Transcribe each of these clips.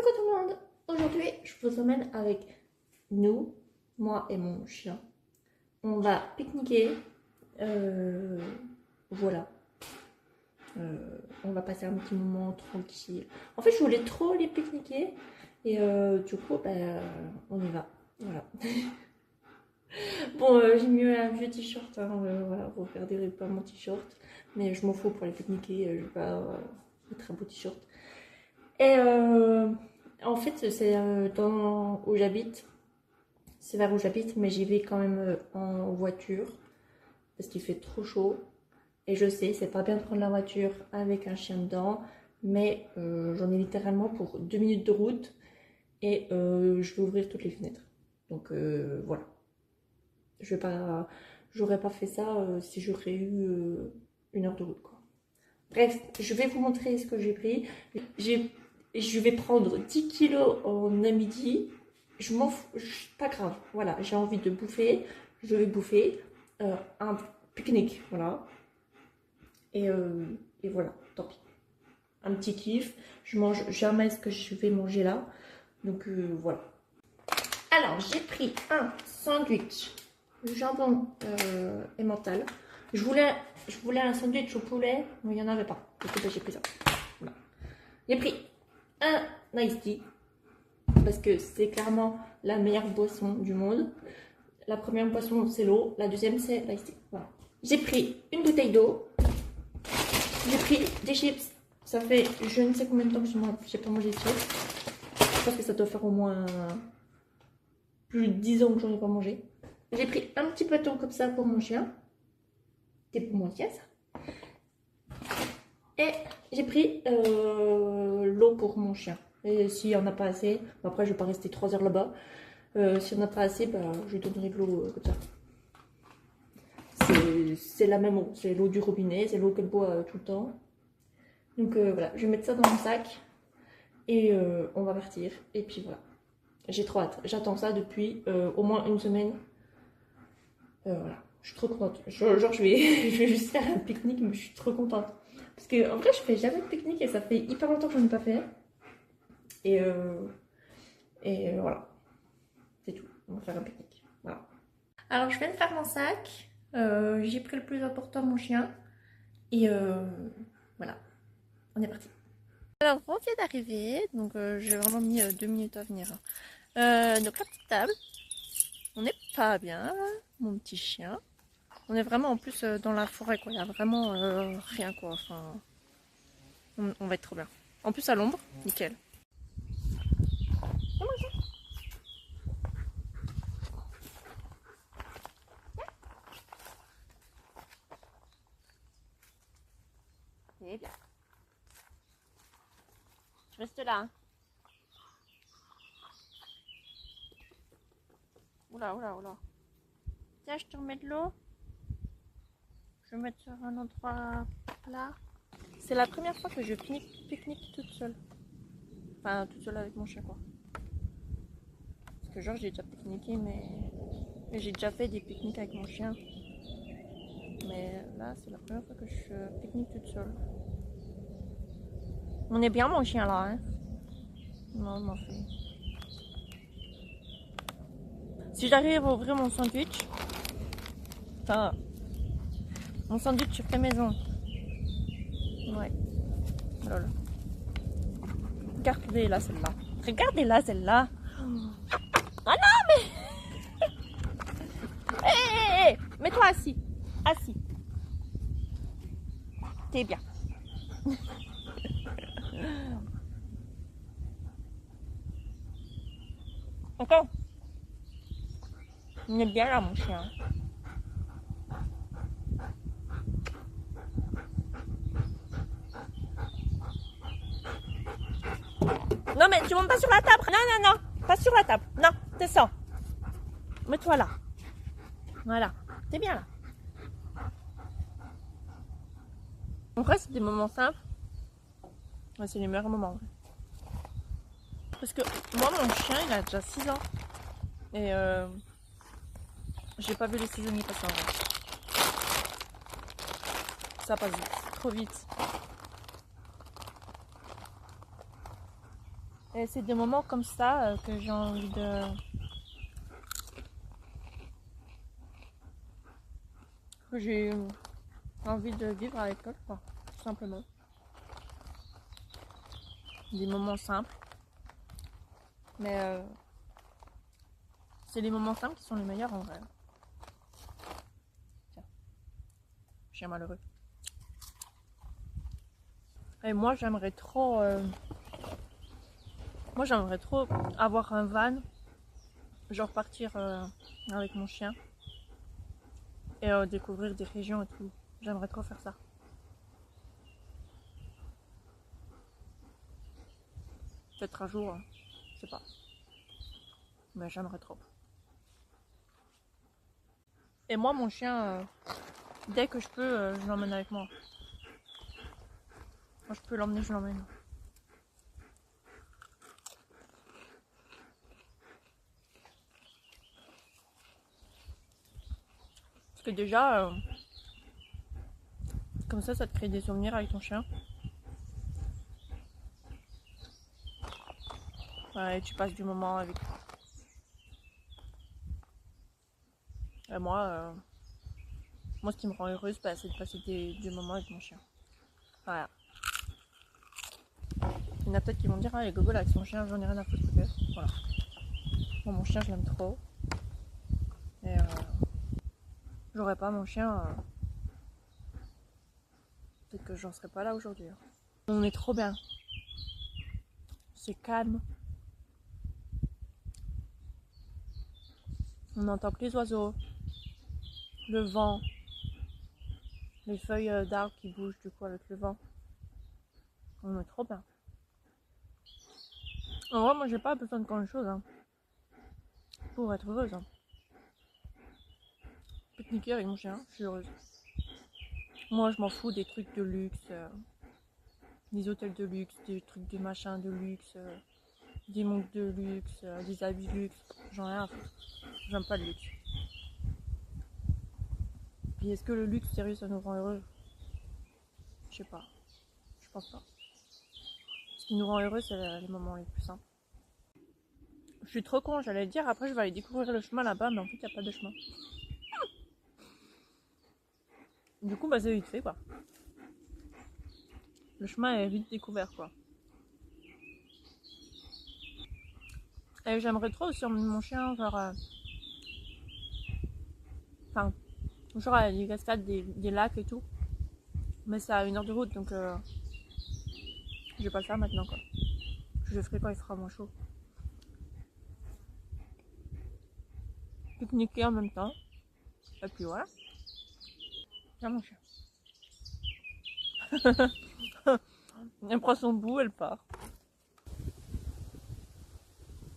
Coucou tout le monde. Aujourd'hui, je vous emmène avec nous, moi et mon chien. On va pique-niquer. Voilà. On va passer un petit moment tranquille. En fait, je voulais trop les pique-niquer. Et du coup, on y va. Voilà. Bon, j'ai mis un vieux t-shirt. Hein, voilà, vous regarderez pas mon t-shirt. Mais je m'en fous pour les pique-niquer. Je vais pas mettre un beau t-shirt. Et en fait, c'est où j'habite. C'est vers où j'habite, mais j'y vais quand même en voiture. Parce qu'il fait trop chaud. Et je sais, c'est pas bien de prendre la voiture avec un chien dedans. Mais j'en ai littéralement pour 2 minutes de route. Et je vais ouvrir toutes les fenêtres. Donc voilà. J'aurais pas fait ça si j'aurais eu 1 heure de route, quoi. Bref, je vais vous montrer ce que j'ai pris. Je vais prendre 10 kilos en un midi. Je m'en fous, pas grave. Voilà, j'ai envie de bouffer. Je vais bouffer un pique-nique, voilà. Et voilà, tant pis. Un petit kiff. Je mange jamais ce que je vais manger là. Donc voilà. Alors, j'ai pris un sandwich jambon et mental. Je voulais un sandwich au poulet, mais il n'y en avait pas. Du coup, j'ai pris ça. Voilà. J'ai pris un iced tea parce que c'est clairement la meilleure boisson du monde. La première boisson, c'est l'eau. La deuxième, c'est l'iced tea. Voilà. J'ai pris une bouteille d'eau. J'ai pris des chips. Ça fait je ne sais combien de temps que je n'ai pas mangé de chips. Je pense que ça doit faire au moins plus de 10 ans que j'en ai pas mangé. J'ai pris un petit bâton comme ça pour mon chien. C'était pour mon chien, ça. Et j'ai pris l'eau pour mon chien. Et s'il n'y en a pas assez, après je vais pas rester 3 heures là-bas. S'il n'y en a pas assez, je lui donnerai de l'eau comme ça. C'est la même eau, c'est l'eau du robinet, c'est l'eau qu'elle boit tout le temps. Donc voilà, je vais mettre ça dans mon sac. Et on va partir. Et puis voilà. J'ai trop hâte. J'attends ça depuis au moins 1 semaine. Voilà. Je suis trop contente. Genre, je vais juste faire un pique-nique, mais je suis trop contente. Parce que en vrai, je fais jamais de pique-nique et ça fait hyper longtemps que j'en ai pas fait. Et voilà. C'est tout. On va faire un pique-nique. Voilà. Alors, je viens de faire mon sac. J'ai pris le plus important, mon chien. Et voilà. On est parti. Alors, on vient d'arriver. Donc, j'ai vraiment mis 2 minutes à venir. Donc, la petite table. On n'est pas bien, là. Mon petit chien. On est vraiment en plus dans la forêt, quoi. Il n'y a vraiment rien, quoi. Enfin, on va être trop bien. En plus à l'ombre, nickel. C'est bien. Je reste là. Hein. Oula, oula, oula. Tiens, je te remets de l'eau. Je vais mettre sur un endroit plat. C'est la première fois que je pique-nique toute seule. Enfin, toute seule avec mon chien, quoi. Parce que genre, j'ai déjà pique-niqué, mais j'ai déjà fait des pique-niques avec mon chien. Mais là, c'est la première fois que je pique-nique toute seule. On est bien, mon chien, là, hein. Non, m'en fait. Si j'arrive à ouvrir mon sandwich, enfin, mon sandwich sur ta maison. Ouais. Lol. Regardez-la celle-là. Regardez-la celle-là. Oh non mais hé, mets-toi assis. Assis. T'es bien. D'accord. On est bien là mon chien. Non mais tu montes pas sur la table. Non, non, non. Pas sur la table. Non, descends. Mets-toi là. Voilà. T'es bien là. En vrai, c'est des moments simples. Ouais, c'est les meilleurs moments. Parce que moi, mon chien, il a déjà 6 ans. Et j'ai pas vu les saisonniers passer en vrai. Ça passe vite. Trop vite. Et c'est des moments comme ça que j'ai envie que j'ai envie de vivre avec eux, quoi, tout simplement. Des moments simples, mais c'est les moments simples qui sont les meilleurs en vrai. Tiens, chien malheureux. Et moi j'aimerais trop avoir un van, genre partir avec mon chien et découvrir des régions et tout. J'aimerais trop faire ça. Peut-être un jour, je sais pas. Mais j'aimerais trop. Et moi mon chien, dès que je peux, je l'emmène avec moi. Quand je peux l'emmener, je l'emmène. Parce que déjà, comme ça te crée des souvenirs avec ton chien. Ouais, tu passes du moment avec. Et moi, ce qui me rend heureuse, bah, c'est de passer des moments avec mon chien. Voilà. Il y en a peut-être qui vont dire, ah, les gogo là avec son chien, j'en ai rien à foutre peut-être. Voilà. Moi, mon chien, je l'aime trop. Et j'aurais pas mon chien, peut-être que j'en serais pas là aujourd'hui. On est trop bien. C'est calme. On n'entend que les oiseaux, le vent, les feuilles d'arbres qui bougent du coup avec le vent. On est trop bien. En vrai, moi j'ai pas besoin de grand chose pour être heureuse. Pique-niquer avec mon chien, je suis heureuse. Moi je m'en fous des trucs de luxe, des hôtels de luxe, des trucs de machin de luxe, des montres de luxe, des habits de luxe. J'en ai rien à foutre. J'aime pas le luxe. Puis est-ce que le luxe, sérieux, ça nous rend heureux? Je sais pas. Je pense pas. Ce qui nous rend heureux, c'est les moments les plus simples. Je suis trop con, j'allais dire, après je vais aller découvrir le chemin là-bas, mais en fait, il n'y a pas de chemin. Du coup, bah c'est vite fait, quoi. Le chemin est vite découvert, quoi. Et j'aimerais trop aussi emmener mon chien, genre... Enfin, genre à des cascades, des lacs et tout. Mais c'est à 1 heure de route, donc... je vais pas le faire maintenant, quoi. Je le ferai quand il fera moins chaud. Pique-niquer en même temps. Et puis voilà. Tiens mon chien. Elle prend son bout, elle part.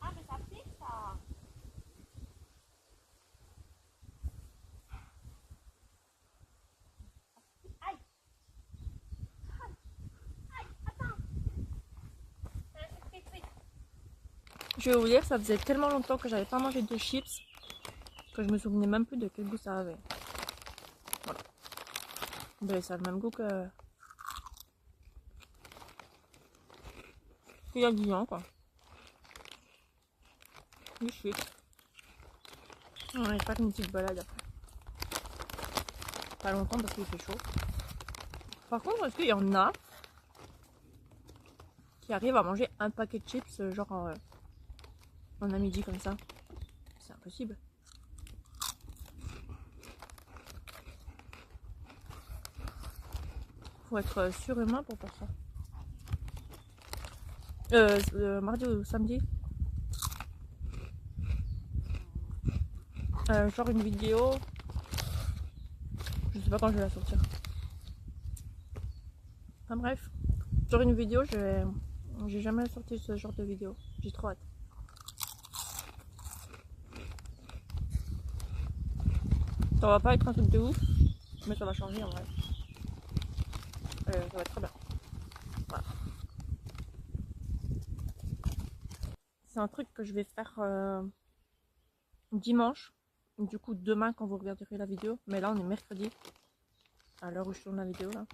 Ah, mais ça pique ça. Aïe. Aïe, attends. Je vais vous dire, ça faisait tellement longtemps que j'avais pas mangé de chips que je me souvenais même plus de quel goût ça avait. Voilà. Ben, ça a le même goût que... qu'il y a 10 ans, quoi. Du chips. On va faire une petite balade après. Pas longtemps parce qu'il fait chaud. Par contre, est-ce qu'il y en a qui arrivent à manger un paquet de chips, genre en un midi comme ça? C'est impossible. Faut être surhumain pour faire ça. Mardi ou samedi. Genre une vidéo. Je sais pas quand je vais la sortir. Enfin bref. Genre une vidéo, j'ai jamais sorti ce genre de vidéo. J'ai trop hâte. Ça va pas être un truc de ouf, mais ça va changer en vrai. Ça va être très bien. Voilà. C'est un truc que je vais faire dimanche. Du coup demain quand vous regarderez la vidéo. Mais là on est mercredi. À l'heure où je tourne la vidéo là.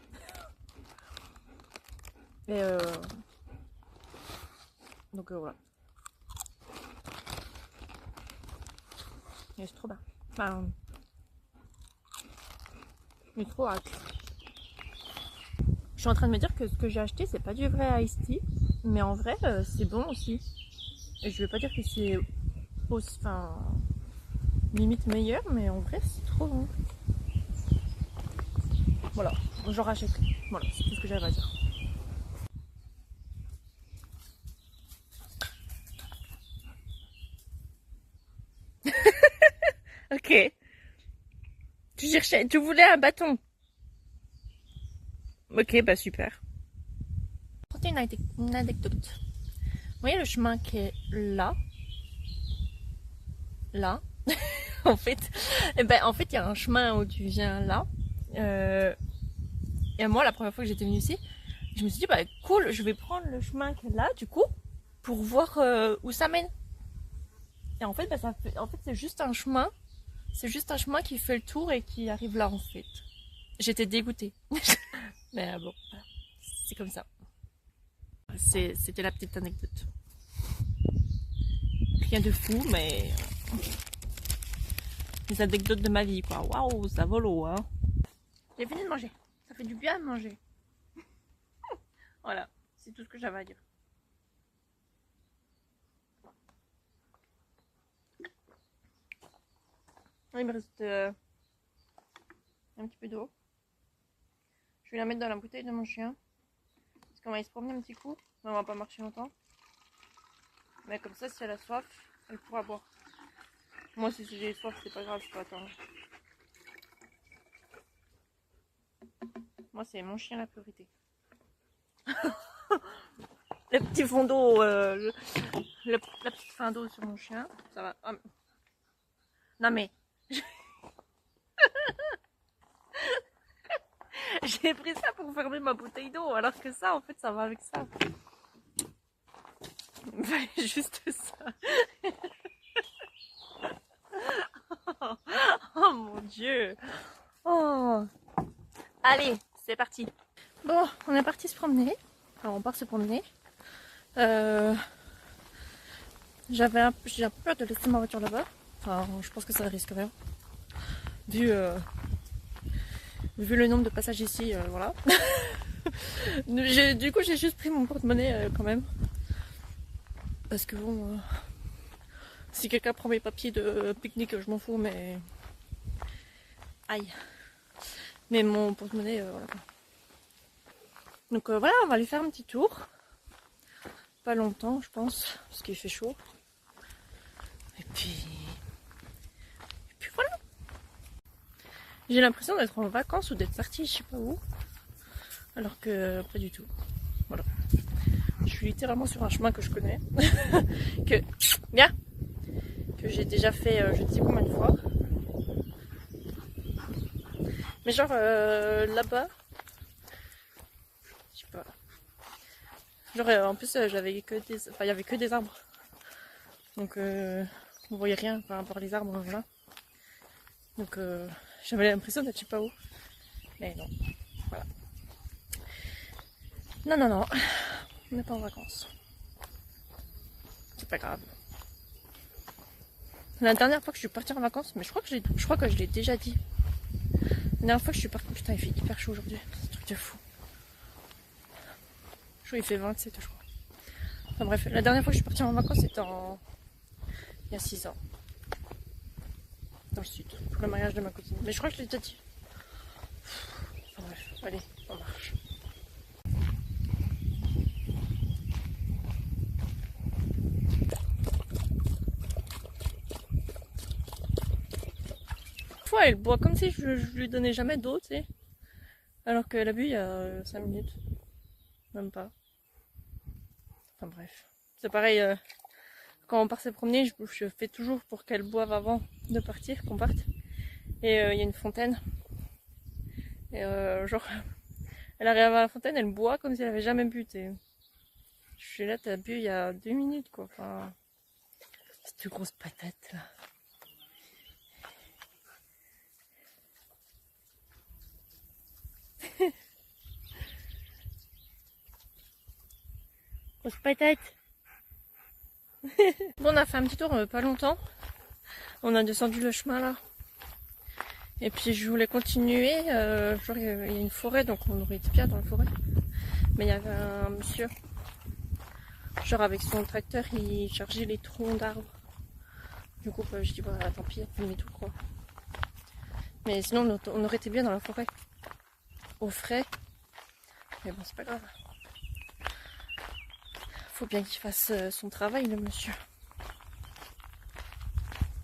Et Donc voilà. Et c'est trop bien. Enfin, il est trop hâte. Je suis en train de me dire que ce que j'ai acheté, c'est pas du vrai iced tea. Mais en vrai, c'est bon aussi. Et je vais pas dire que c'est aussi, enfin, limite meilleur, mais en vrai, c'est trop bon. Voilà, j'en rachète. Voilà, c'est tout ce que j'avais à dire. Ok. Tu cherchais, tu voulais un bâton. Ok, bah super. Raconter une anecdote. Vous voyez le chemin qui est là, là. En fait, en fait, il y a un chemin où tu viens là. Et moi, la première fois que j'étais venue ici, je me suis dit bah cool, je vais prendre le chemin qui est là, du coup, pour voir où ça mène. Et en fait, en fait, c'est juste un chemin. C'est juste un chemin qui fait le tour et qui arrive là, en fait. J'étais dégoûtée. Mais bon, c'est comme ça. C'était la petite anecdote. Rien de fou, mais les anecdotes de ma vie, quoi. Waouh, ça vole haut, hein. J'ai fini de manger. Ça fait du bien de manger. Voilà, c'est tout ce que j'avais à dire. Il me reste un petit peu d'eau. Je vais la mettre dans la bouteille de mon chien. Parce qu'on va aller se promener un petit coup. Mais on va pas marcher longtemps. Mais comme ça, si elle a soif, elle pourra boire. Moi, si j'ai soif, c'est pas grave, je peux attendre. Moi, c'est mon chien la priorité. Le petit fond d'eau, la petite fin d'eau sur mon chien, ça va. Ah, non mais, j'ai pris ça pour fermer ma bouteille d'eau, alors que ça, en fait, ça va avec ça. Juste ça. Oh mon dieu. Oh. Allez, c'est parti. Bon, on est parti se promener. Enfin, on part se promener. J'ai un peu peur de laisser ma voiture là-bas. Enfin, je pense que ça risque rien. Vu le nombre de passages ici, voilà. Du coup, j'ai juste pris mon porte-monnaie quand même. Parce que bon, si quelqu'un prend mes papiers de pique-nique, je m'en fous, mais... Aïe. Mais mon porte-monnaie, voilà. Donc voilà, on va aller faire un petit tour. Pas longtemps, je pense, parce qu'il fait chaud. Et puis voilà. J'ai l'impression d'être en vacances ou d'être partie je sais pas où. Alors que pas du tout. Voilà. Je suis littéralement sur un chemin que je connais. que j'ai déjà fait je ne sais combien de fois. Mais genre là-bas, je sais pas. Genre en plus j'avais que des. Enfin il y avait que des arbres. Donc on voyait rien par rapport aux arbres, voilà. Donc j'avais l'impression d'être je sais pas où. Mais non. Voilà. Non. On n'est pas en vacances. C'est pas grave. La dernière fois que je suis partie en vacances, mais je crois que je l'ai déjà dit. La dernière fois que je suis partie, putain, il fait hyper chaud aujourd'hui. C'est un truc de fou. Je crois qu'il fait 27, je crois. Enfin bref, la dernière fois que je suis partie en vacances, c'était il y a 6 ans. Dans le sud, pour le mariage de ma cousine. Mais je crois que je l'ai déjà dit. Enfin bref, allez, on marche. Fois, elle boit comme si je lui donnais jamais d'eau, tu sais. Alors qu'elle a bu il y a 5 minutes. Même pas. Enfin bref. C'est pareil, quand on part se promener, je fais toujours pour qu'elle boive avant de partir, qu'on parte. Et il y a une fontaine. Et genre, elle arrive à la fontaine, elle boit comme si elle avait jamais bu, t'sais. Je suis là, t'as bu il y a 2 minutes, quoi. Enfin, cette grosse patate, là. Grosse patate. Bon, on a fait un petit tour pas longtemps. On a descendu le chemin là. Et puis je voulais continuer. Genre il y a une forêt, donc on aurait été bien dans la forêt. Mais il y avait un monsieur. Genre avec son tracteur, il chargeait les troncs d'arbres. Du coup, je dis bah tant pis, on met tout quoi. Mais sinon on aurait été bien dans la forêt. Au frais. Mais bon, c'est pas grave. Faut bien qu'il fasse son travail, le monsieur.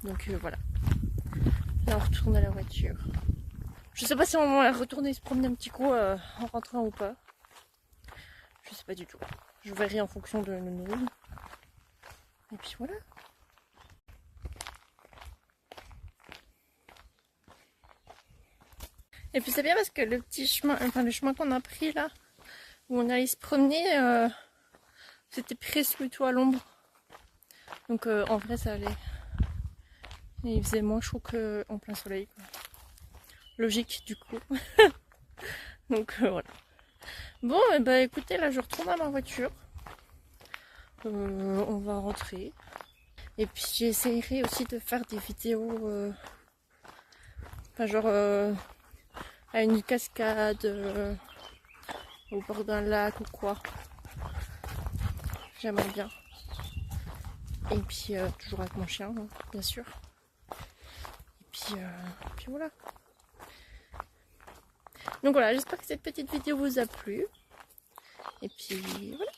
Donc voilà. Là, on retourne à la voiture. Je sais pas si on va retourner se promener un petit coup en rentrant ou pas. Je sais pas du tout. Je verrai en fonction de nous. Et puis voilà. Et puis c'est bien parce que le petit chemin, enfin le chemin qu'on a pris là, où on allait se promener, c'était presque plutôt à l'ombre. Donc en vrai ça allait. Et il faisait moins chaud qu'en plein soleil, quoi. Logique du coup. Donc voilà. Bon, et bah écoutez, là je retourne à ma voiture. On va rentrer. Et puis j'essaierai aussi de faire des vidéos, enfin genre à une cascade, au bord d'un lac ou quoi. J'aimerais bien. Et puis toujours avec mon chien, hein, bien sûr. Et puis voilà. Donc voilà, j'espère que cette petite vidéo vous a plu. Et puis voilà.